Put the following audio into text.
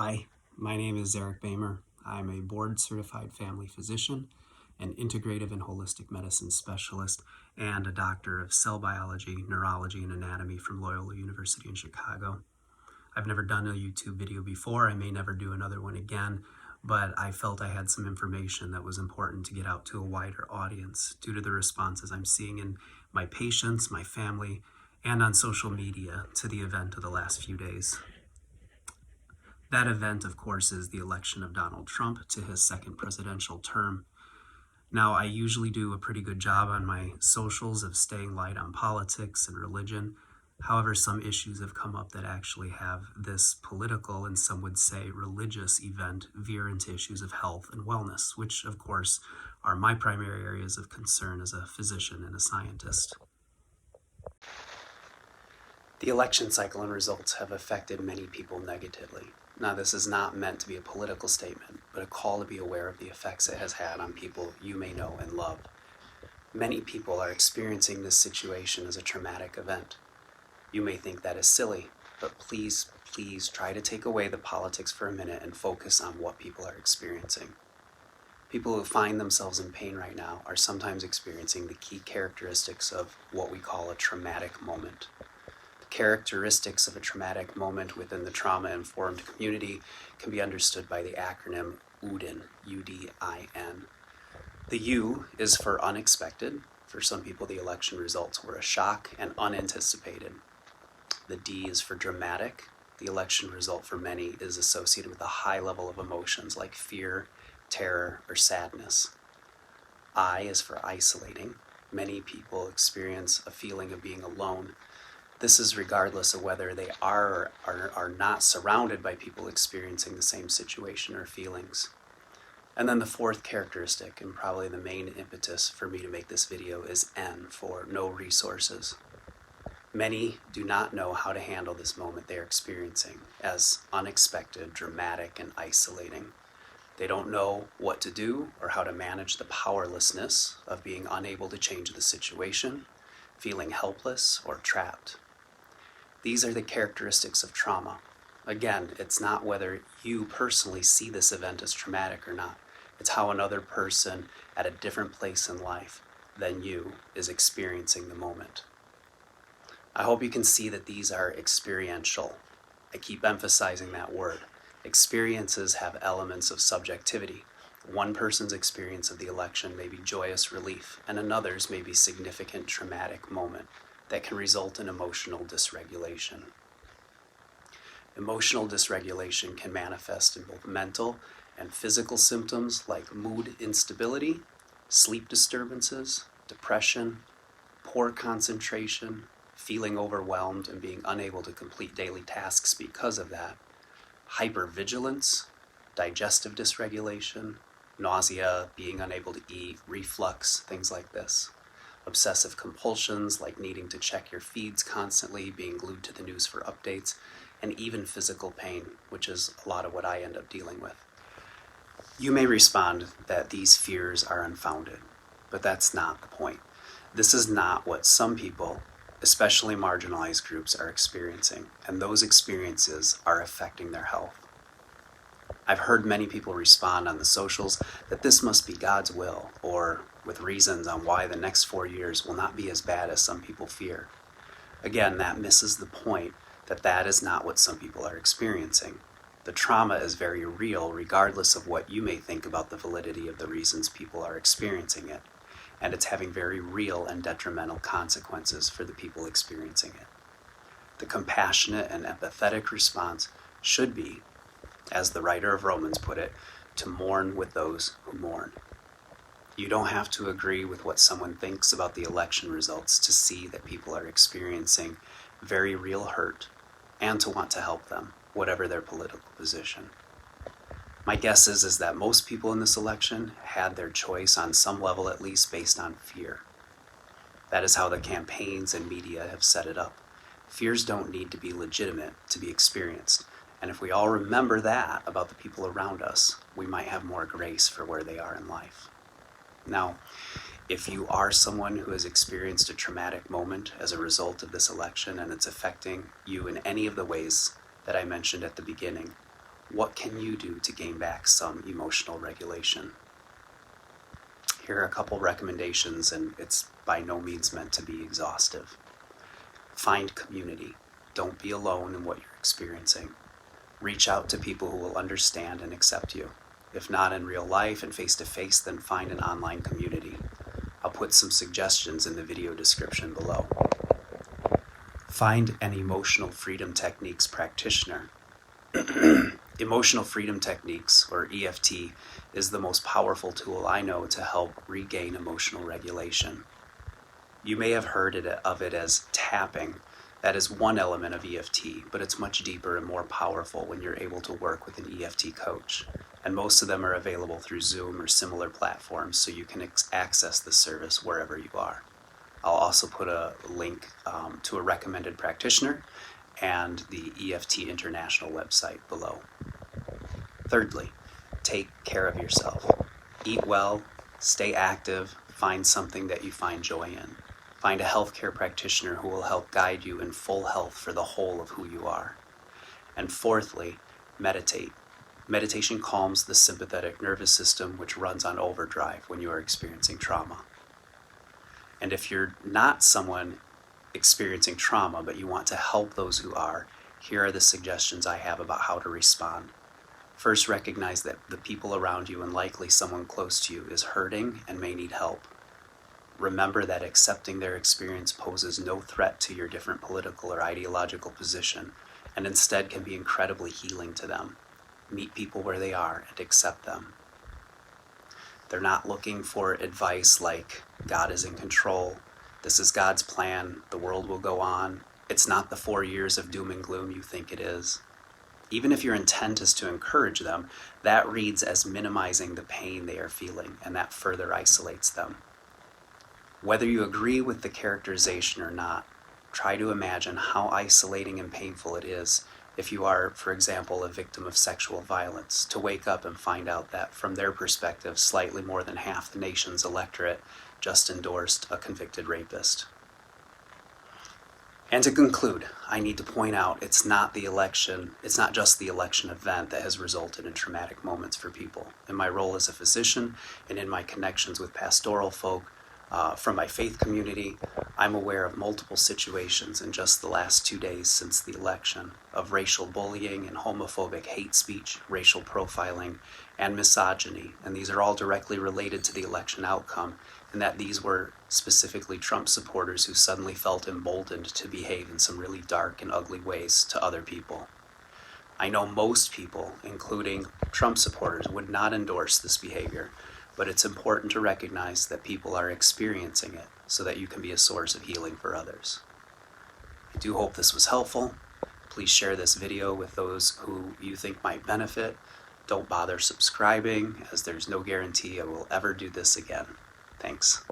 Hi, my name is Eric Bamer. I'm a board-certified family physician, an integrative and holistic medicine specialist, and a doctor of cell biology, neurology, and anatomy from Loyola University in Chicago. I've never done a YouTube video before. I may never do another one again, but I felt I had some information that was important to get out to a wider audience due to the responses I'm seeing in my patients, my family, and on social media to the event of the last few days. That event, of course, is the election of Donald Trump to his second presidential term. Now, I usually do a pretty good job on my socials of staying light on politics and religion. However, some issues have come up that actually have this political and some would say religious event veer into issues of health and wellness, which, of course, are my primary areas of concern as a physician and a scientist. The election cycle and results have affected many people negatively. Now, this is not meant to be a political statement, but a call to be aware of the effects it has had on people you may know and love. Many people are experiencing this situation as a traumatic event. You may think that is silly, but please try to take away the politics for a minute and focus on what people are experiencing. People who find themselves in pain right now are sometimes experiencing the key characteristics of what we call a traumatic moment. Characteristics of a traumatic moment within the trauma-informed community can be understood by the acronym UDIN, U-D-I-N. The U is for unexpected. For some people, the election results were a shock and unanticipated. The D is for dramatic. The election result for many is associated with a high level of emotions like fear, terror, or sadness. I is for isolating. Many people experience a feeling of being alone. This is regardless of whether they are or are not surrounded by people experiencing the same situation or feelings. And then the fourth characteristic, and probably the main impetus for me to make this video, is N, for no resources. Many do not know how to handle this moment they are experiencing as unexpected, dramatic, and isolating. They don't know what to do or how to manage the powerlessness of being unable to change the situation, feeling helpless or trapped. These are the characteristics of trauma. Again, it's not whether you personally see this event as traumatic or not. It's how another person at a different place in life than you is experiencing the moment. I hope you can see that these are experiential. I keep emphasizing that word. Experiences have elements of subjectivity. One person's experience of the election may be joyous relief, and another's may be significant traumatic moment that can result in emotional dysregulation. Emotional dysregulation can manifest in both mental and physical symptoms like mood instability, sleep disturbances, depression, poor concentration, feeling overwhelmed and being unable to complete daily tasks because of that, hypervigilance, digestive dysregulation, nausea, being unable to eat, reflux, things like this. Obsessive compulsions like needing to check your feeds constantly, being glued to the news for updates, and even physical pain, which is a lot of what I end up dealing with. You may respond that these fears are unfounded, but that's not the point. This is not what some people, especially marginalized groups, are experiencing, and those experiences are affecting their health. I've heard many people respond on the socials that this must be God's will, or with reasons on why the next 4 years will not be as bad as some people fear. Again, that misses the point that is not what some people are experiencing. The trauma is very real regardless of what you may think about the validity of the reasons people are experiencing it, and it's having very real and detrimental consequences for the people experiencing it. The compassionate and empathetic response should be, as the writer of Romans put it, to mourn with those who mourn. You don't have to agree with what someone thinks about the election results to see that people are experiencing very real hurt and to want to help them, whatever their political position. My guess is that most people in this election had their choice on some level, at least based on fear. That is how the campaigns and media have set it up. Fears don't need to be legitimate to be experienced. And if we all remember that about the people around us, we might have more grace for where they are in life. Now, if you are someone who has experienced a traumatic moment as a result of this election and it's affecting you in any of the ways that I mentioned at the beginning, What can you do to gain back some emotional regulation? Here are a couple recommendations, and it's by no means meant to be exhaustive. Find community. Don't be alone in what you're experiencing. Reach out to people who will understand and accept you. If not in real life and face-to-face, then find an online community. I'll put some suggestions in the video description below. Find an emotional freedom techniques practitioner. Emotional freedom techniques, or EFT, is the most powerful tool I know to help regain emotional regulation. You may have heard of it as tapping. That is one element of EFT, but it's much deeper and more powerful when you're able to work with an EFT coach. And most of them are available through Zoom or similar platforms, so you can access the service wherever you are. I'll also put a link to a recommended practitioner and the EFT International website below. Thirdly, take care of yourself. Eat well, stay active, find something that you find joy in. Find a healthcare practitioner who will help guide you in full health for the whole of who you are. And fourthly, meditate. Meditation calms the sympathetic nervous system, which runs on overdrive when you are experiencing trauma. And if you're not someone experiencing trauma, but you want to help those who are, here are the suggestions I have about how to respond. First, recognize that the people around you, and likely someone close to you, is hurting and may need help. Remember that accepting their experience poses no threat to your different political or ideological position, and instead can be incredibly healing to them. Meet people where they are and accept them. They're not looking for advice like, God is in control, this is God's plan, the world will go on. It's not the 4 years of doom and gloom you think it is. Even if your intent is to encourage them, that reads as minimizing the pain they are feeling, and that further isolates them. Whether you agree with the characterization or not, try to imagine how isolating and painful it is if you are, for example, a victim of sexual violence, to wake up and find out that, from their perspective, slightly more than half the nation's electorate just endorsed a convicted rapist. And to conclude, I need to point out it's not just the election event that has resulted in traumatic moments for people. In my role as a physician and in my connections with pastoral folk from my faith community, I'm aware of multiple situations in just the last 2 days since the election of racial bullying and homophobic hate speech, racial profiling, and misogyny. And these are all directly related to the election outcome, and that these were specifically Trump supporters who suddenly felt emboldened to behave in some really dark and ugly ways to other people. I know most people, including Trump supporters, would not endorse this behavior, but it's important to recognize that people are experiencing it so that you can be a source of healing for others. I do hope this was helpful. Please share this video with those who you think might benefit. Don't bother subscribing, as there's no guarantee I will ever do this again. Thanks.